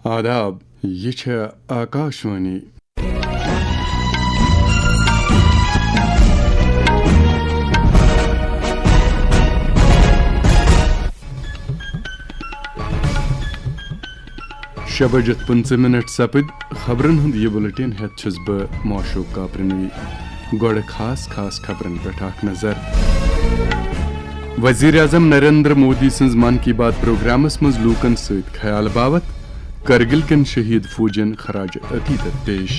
آداب، یہ چھے آکاشوانی شبجت 15 منٹ سپد خبرن ہند یہ بلٹن ہت چھس بہ موشوق کاپرنوی گوڑ خاص خبرن پہ اخ نظر۔ وزیر اعظم نریندر مودی سنز من کی بات پروگرامس مز لوکن ست خیال باوت کرگل کن شہید فوجن خراج عقیدت پیش۔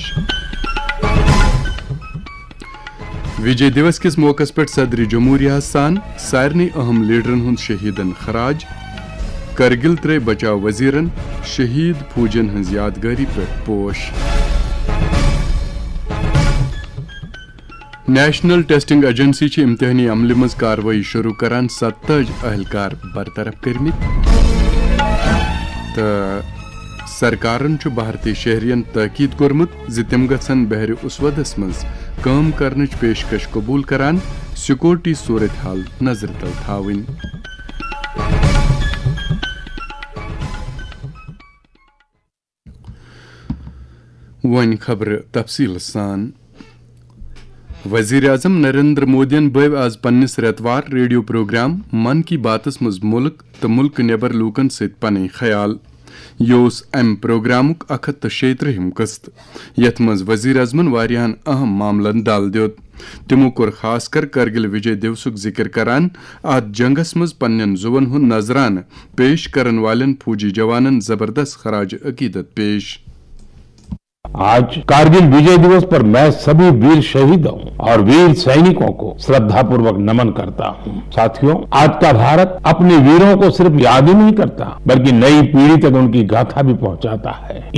وجے دیوس کس موقع پہ صدر جمہوریہ سان سارنی اہم لیڈرن ہند شہیدن خراج، کرگل ترے بچاؤ وزیرن شہید فوجن ہنز یادگاری پہ پوش۔ نیشنل ٹیسٹنگ ایجنسی چھ امتحانی عملہ مز کاروائی شروع کران 27 اہلکار برطرف کرمت، تو سرکارن چھ بھارتی شہرین تاکید کورمت ز تم گژھن بحر اسودس مز کام کرنچ پیشکش قبول کران سیکورٹی صورتحال نظر تل تھاون۔ ون خبر تفصیل سان۔ وزیر اعظم نریندر مودین بو آز پنس ریتوار ریڈیو پروگرام من کی باتس مز ملک تو ملک نیبر لوکن ست پن خیال۔ یہ ام پروگرامک 136 قسط یت مز وزیر اعظمن واریاہن اہم معاملن ڈال دیت۔ تمو کور خاص کر کرگل وجے دیوسک ذکر کران ات جنگس مز پنن زون ہند نذرانہ پیش کرن والن فوجی جوانن زبردست خراج عقیدت پیش۔ آج کارگل وجے دیوس پر میں سبھی ویر شہیدوں اور ویر سینکوں کو شردھا پوروک نمن کرتا ہوں۔ ساتھیوں، آج کا بھارت اپنے ویروں کو صرف یاد ہی نہیں کرتا بلکہ نئی پیڑھی تک ان کی گاتھا بھی پہنچاتا ہے۔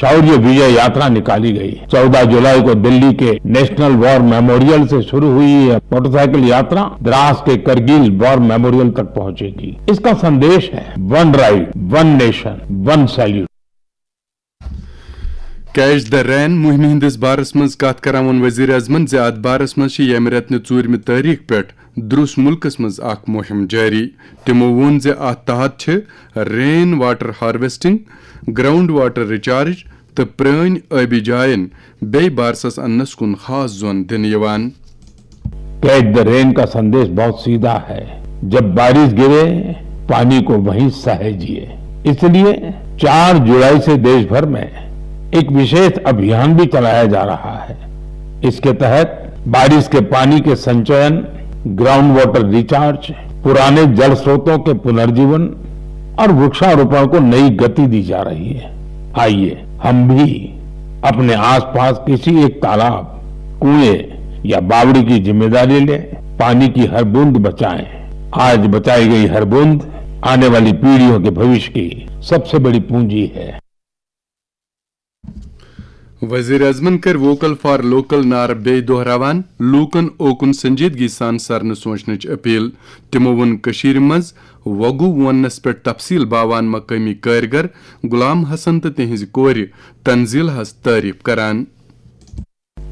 شوریہ وجے یاترا نکالی گئی۔ 14 جولائی کو دلی کے نیشنل وار میموریل سے شروع ہوئی یہ موٹر سائیکل یاترا دراس کے کرگل وار میموریل تک پہنچے گی۔ اس کا سندیش ہے one right, one nation, one salute. Catch the rain مہم ہندس بارس مز کت کران وزیر اعظمن زِ ات بارس مز یمہ رتنہ 4 تاریخ پہ دروس ملکس مز اخ مہم جاری۔ تمو وون زِ ات تحت چھ rain water harvesting, ground water recharge تو پرٲنۍ ٲبی جاین بیٚیہِ بارسس اننس کن خاص زون دنہٕ یوان۔ کیچ دا رین کا سندیش بہت سیدھا ہے، جب بارش گرے پانی کو وہیں سہیجیے۔ اس لیے 4 جولائی سے دیش بھر میں ایک وشیش ابھیان بھی چلایا جا رہا ہے۔ اس کے تحت بارش کے پانی کے سنچین، گراؤنڈ واٹر ریچارج، پرانے جل سروتوں کے پنرجیون اور وૃક્ષારોપણ کو نئی گتی دی جا رہی ہے۔ آئیے ہم بھی اپنے آس پاس کسی ایک تالاب، کنویں یا باوڑی کی ذمہ داری لیں، پانی کی ہر بوند بچائیں۔ آج بچائی گئی ہر بوند آنے والی پیڑھیوں کے بھوش کی سب سے بڑی پونجی ہے۔ وزیر اعظمن کر ووکل فار لوکل نعرہ بے دہراوان لوکن اوکن سنجیدگی سان سرن سوچنچ اپیل۔ تمو ون کشیر مز وگو ونس پہ تفصیل باوان مقامی کارگر غلام حسن تو تہذ کور تنزیل ہز تعریف کران۔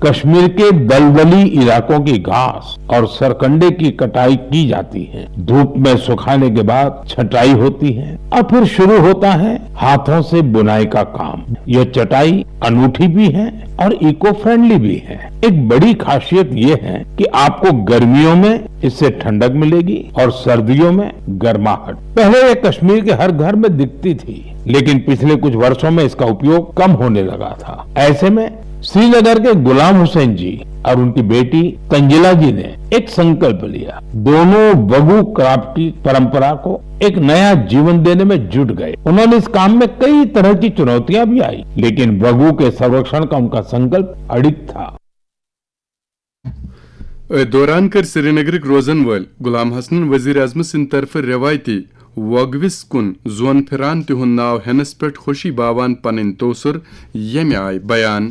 کشمیر کے دلدلی علاقوں کی گھاس اور سرکنڈے کی کٹائی کی جاتی ہے، دھوپ میں سکھانے کے بعد چھٹائی ہوتی ہے اور پھر شروع ہوتا ہے ہاتھوں سے بنائی کا کام۔ یہ چٹائی انوکھی بھی ہے اور ایکو فرینڈلی بھی ہے۔ ایک بڑی خاصیت یہ ہے کہ آپ کو گرمیوں میں اس سے ٹھنڈک ملے گی اور سردیوں میں گرماہٹ۔ پہلے یہ کشمیر کے ہر گھر میں دکھتی تھی لیکن پچھلے کچھ برسوں میں اس کا اپیوگ کم ہونے لگا تھا۔ ایسے میں سری نگر کے غلام حسین جی اور ان کی بیٹی تنجلا جی نے ایک سنکلپ لیا۔ دونوں وگو کرافٹ کی پرمپرا کو ایک نیا جیون دینے میں جٹ گئے۔ انہوں نے اس کام میں کئی طرح کی چنوتیاں بھی آئی لیکن وگو کے سرکشن کا ان کا سنکلپ اڑک تھا۔ دوران کر سری نگر روزن ول غلام حسن وزیر اعظم سند طرف روایتی وگوس کن زون پھران تہند ناو ہینس پہ خوشی باوان پنن توسر یمہ آئی بیان۔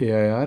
AIR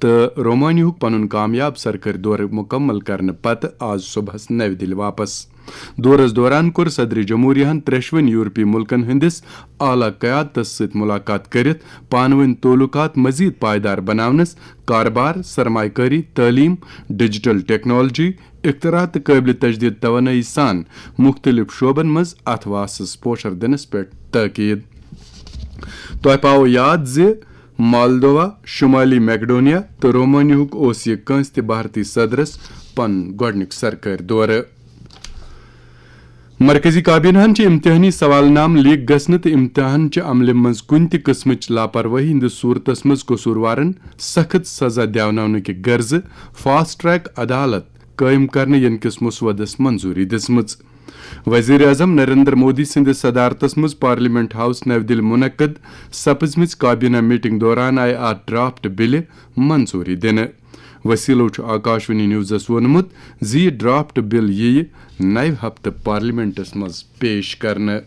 تو رومانیہُک پنُن کامیاب سرکٲرۍ دورٕ مُکمل کرنہٕ پتہٕ آز صبحس نوِ دِلہِ واپس. دورس دوران کوٚر صدر جمہوٗریہن ترٛیشوٕنی یورپی مُلکن ہٕنٛدِس اعلیٰ قیادتس سۭتۍ مُلاقات کٔرِتھ پانہٕ ؤنۍ تعلقات مزید پائیدار بناونس، کاربار، سرمایہ کٲری، تعلیٖم، ڈیجیٹل ٹیکنالوجی، اختراع تہٕ قٲبلہِ تجدید توانٲیی سان مختلف شعبن منٛز اتھ واسس پوچھر دِنس پٮ۪ٹھ تٲکیٖد. تۄہہِ پاوو یاد زِ مالدووا، شمالی میکڈونیا تہٕ رومانیہُک اوس یہِ کٲنٛسہِ تہِ بھارتی صدرس پنُن گۄڈنیُک سرکٲرۍ دورٕ. مرکزی کابینہن چھِ امتحانی سوال نام لیک گژھنہٕ تہٕ امتحان چہِ عملہِ منٛز کُنہِ تہِ قٕسمٕچ لاپروٲہی ہٕنٛدِس صوٗرتس منٛز قصوٗروارن سخت سزا دِیاوناونٕکہِ غرضہٕ فاسٹ ٹریک عدالت قٲیِم کرنہٕ یِنہٕ کِس مسودس منظوٗری دِژمٕژ. وزیر اعظم نریندر مودی سٕنٛدِس صدارتس منٛز پارلیمنٹ ہاؤس نو دِلہِ مُنعقد سپزمٕژ کابینہ میٹنگ دوران آیہِ اتھ ڈرافٹ بِلہِ منظوٗری دِنہٕ. وسیلو چھُ آکاشوانی نیوزس ووٚنمُت زِ یہِ ڈرافٹ بِل یِیہِ نوِ ہفتہٕ پارلیمنٹس منٛز پیش کرنہٕ.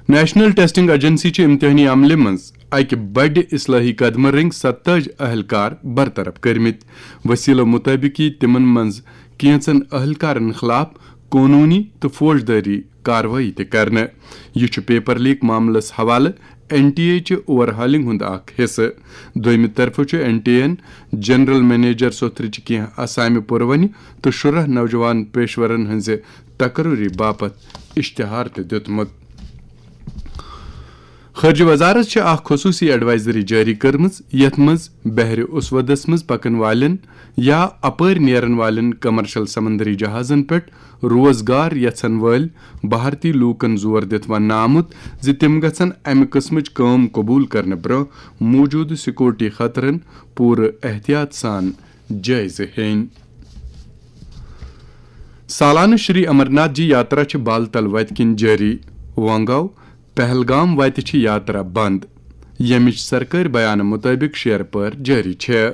نیشنل ٹیسٹنگ ایجنسی چھِ امتحانی عملہِ منٛز اکہِ بڑِ اصلٲحی قدمہٕ رٔنگۍ 27 اہلکار برطرف کٔرمٕتۍ. وسیلو مُطٲبِق یی تِمن منٛز کینٛژن اہلکارن خلاف قونوٗنی تہٕ فوجدٲری کاروٲیی تہِ کرنہٕ. یہِ چھُ پیپر لیک معاملس حوالہٕ NTA چہِ اوور ہالنگ ہُنٛد اکھ حصہٕ. دوٚیمہِ طرفہٕ چھُ NTA یَن جنرل مینیجر سوتھرٕچہِ کینٛہہ اسامہِ پُروٕنہِ تہٕ 16 نوجوان پیشورن ہٕنٛزِ تقرری باپتھ اشتہار تہِ دیُتمُت. خارجہ وزارت چھِ اکھ خصوٗصی ایڈوائزری جٲری کٔرمٕژ یتھ منٛز بحرِ اسودس منٛز پکن والٮ۪ن یا اپٲرۍ نیرن والٮ۪ن کمرشل سمندری جہازن پٮ۪ٹھ روزگار یژھن وٲلۍ بھارتی لوٗکن زور دِتھ وننہٕ آمُت زِ تِم گژھن امہِ قٕسمٕچ کٲم قبوٗل کرنہٕ برٛونٛہہ موٗجوٗدٕ سیکورٹی خطرن پوٗرٕ احتیاط سان جٲیزٕ ہیٚنۍ. سالانہٕ شری امرناتھ جی یاترا چھِ بالتل وتہِ کِنۍ جٲری. وۄنۍ گوٚو پہلگام وتہِ چھِ یاترا بنٛد، ییٚمِچ سرکٲرۍ بیانہٕ مُطٲبِق شیرپٲر جٲری چھےٚ.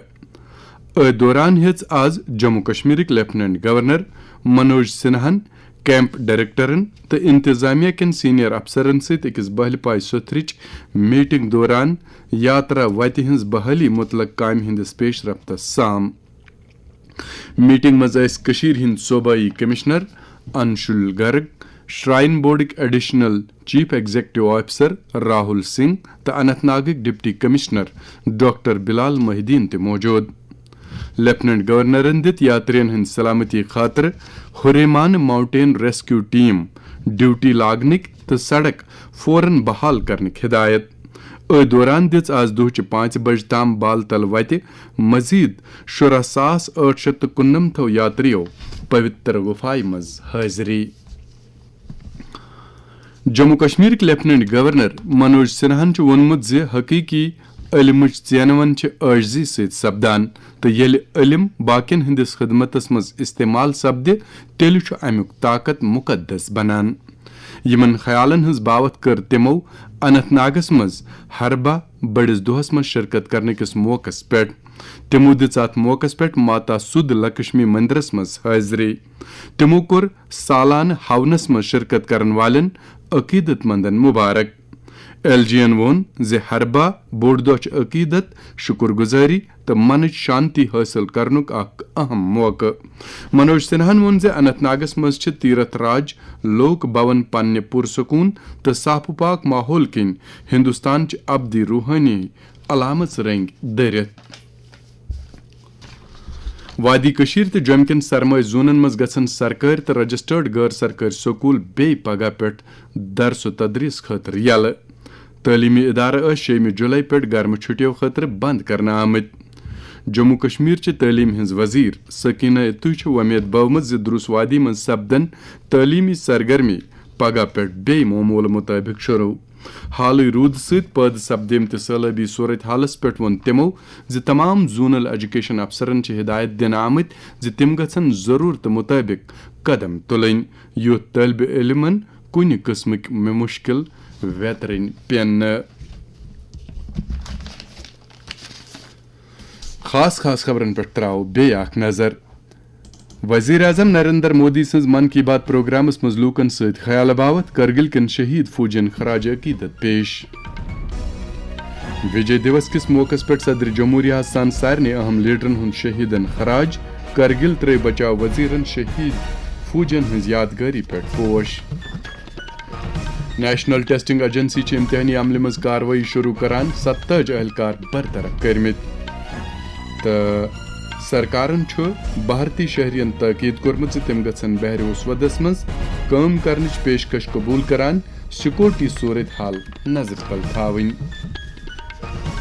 أتھۍ دوران ہیٚژ آز جموں کشمیرٕکۍ لیفٹننٹ گورنر منوج سنہاہن کیمپ ڈائریکٹرن تہٕ انتظامیہ کٮ۪ن سیٖنیر افسرن سۭتۍ أکِس بہلہِ پایہِ سوتھرٕچ میٹنگ دوران یاترا وتہِ ہٕنٛز بحٲلی مُتعلق کامہِ ہٕنٛدِس پیش رفتس سام. میٹنگ منٛز ٲسۍ کٔشیٖرِ ہٕنٛدۍ صوبٲئی کمشنر انشول گرگ، شرائن بورڈٕکۍ additional chief executive officer Rahul Singh تہٕ اننت ناگٕکۍ deputy commissioner doctor Bilal Mohiuddin تہِ موجوٗد. لیفٹننٹ گورنرن دِتۍ یاترین ہٕنٛدِ سلامتی خٲطرٕ ہُریمانہٕ ماؤنٹین ریسکیو ٹیم ڈیوٹی لاگنٕکۍ تہٕ سڑک فوراً بحال کرنٕکۍ ہدایت. أتھۍ دوران دِژ آز دُہچہِ 5 بجہِ تام بالتل وتہِ مزید 16,899 یاترِیو پویتر گُفایہِ منٛز حٲضری. جموں کشمیرٕکۍ لیفٹننٹ گورنر منوج سنہاہن چھُ ووٚنمُت زِ حقیٖقی علمٕچ ژینوَن چھِ عٲجزی سۭتۍ سپدان تہٕ ییٚلہِ علم باقین ہٕنٛدِس خدمتس منٛز استعمال سپدِ تیٚلہِ چھُ امیُک طاقت مُقدس بنان. یِمن خیالن ہٕنٛز باوتھ کٔر تِمو اننت ناگس منٛز ہربا بٔڑِس دۄہس منٛز شرکت کرنٕکِس موقعس پٮ۪ٹھ. تِمو دِژ اتھ موقعس پٮ۪ٹھ ماتا سُد لکشمی مندرس منٛز حٲضری. تِمو کوٚر سالانہٕ ہونس منٛز شرکت کرن والٮ۪ن عقیدت مندن مُبارک. LG ین ووٚن زِ ہربا بوٚڑ دۄہ چھُ عقیدت، شُکر گُزٲری تہٕ منٕچ شانتی حٲصِل کرنُک اکھ اہم موقعہٕ. منوج سنہاہن ووٚن زِ اننت ناگس منٛز چھِ تیرتھ راج لوک بھون پننہِ پُرسکوٗن تہٕ صاف پاک ماحول کِنۍ ہندوستانچہِ ابدی روحٲنی علامژ رنگۍ دٔرِتھ. وادی کٔشیٖر تہٕ جوٚمہِ کٮ۪ن سرمایہِ زونن منٛز گژھن سرکٲرۍ تہٕ رجسٹرڈ غٲر سرکٲرۍ سکوٗل بیٚیہِ پگہہ پٮ۪ٹھ درسو تدریٖس خٲطرٕ یلہٕ. تعلیمی ادارٕ ٲسۍ 6 جولائی پٮ۪ٹھ گرمہٕ چھُٹیو خٲطرٕ بنٛد کرنہٕ آمٕتۍ. جموں کشمیرچہِ تعلیٖم ہٕنٛز وزیٖر سکینہ اتو چھِ وۄمید بٲومٕژ زِ دروس وادی منٛز سپدن تعلیمی سرگرمی پگہہ پٮ۪ٹھ بیٚیہِ معموٗلہٕ مُطٲبِق شروٗع. حالٕے روٗدٕ سۭتۍ پٲدٕ سپدیمتہِ سٲلٲبی صوٗرت حالس پٮ۪ٹھ ووٚن تِمو زِ تمام زونل ایجوکیشن افسرن چھِ ہدایت دِنہٕ آمٕتۍ زِ تِم گژھن ضروٗرتہٕ مُطٲبِق قدم تُلٕنۍ یُتھ طٲلبہِ علمن کُنہِ قٕسمٕکۍ مُشکِل ویترٕنۍ پٮ۪ن نہٕ. خاص خبرن پٮ۪ٹھ تراوو بیٚیہِ اکھ نظر. وزیر اعظم نریندر مودی سٕنٛز من کی بات پروگرامس منٛز لوٗکن سۭتۍ خیال باوتھ کرگل کٮ۪ن شہید فوجین خراج عقیدت پیش. وجے دیوس کس موقع پہ صدر جمہوریہ سان سارنی اہم لیڈرن ہند شہیدن خراج کرگل ترے بچاؤ وزیرن شہید فوجن ہز یادگاری پہ پوش نیشنل ٹیسٹنگ ایجنسی امتحانی عملہ مز کاروائی شروع کران 70 اہلکار برطرف کرمت تو سرکارن بھارتی شہرین تاکید کورمت تم گھن بحر ودس مز کام کرنچ پیشکش قبول کران سیکورٹی صورت حال نظر تل تھاون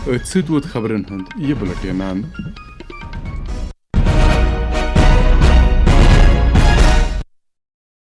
ات ست ووت خبرن ہند یہ بلٹن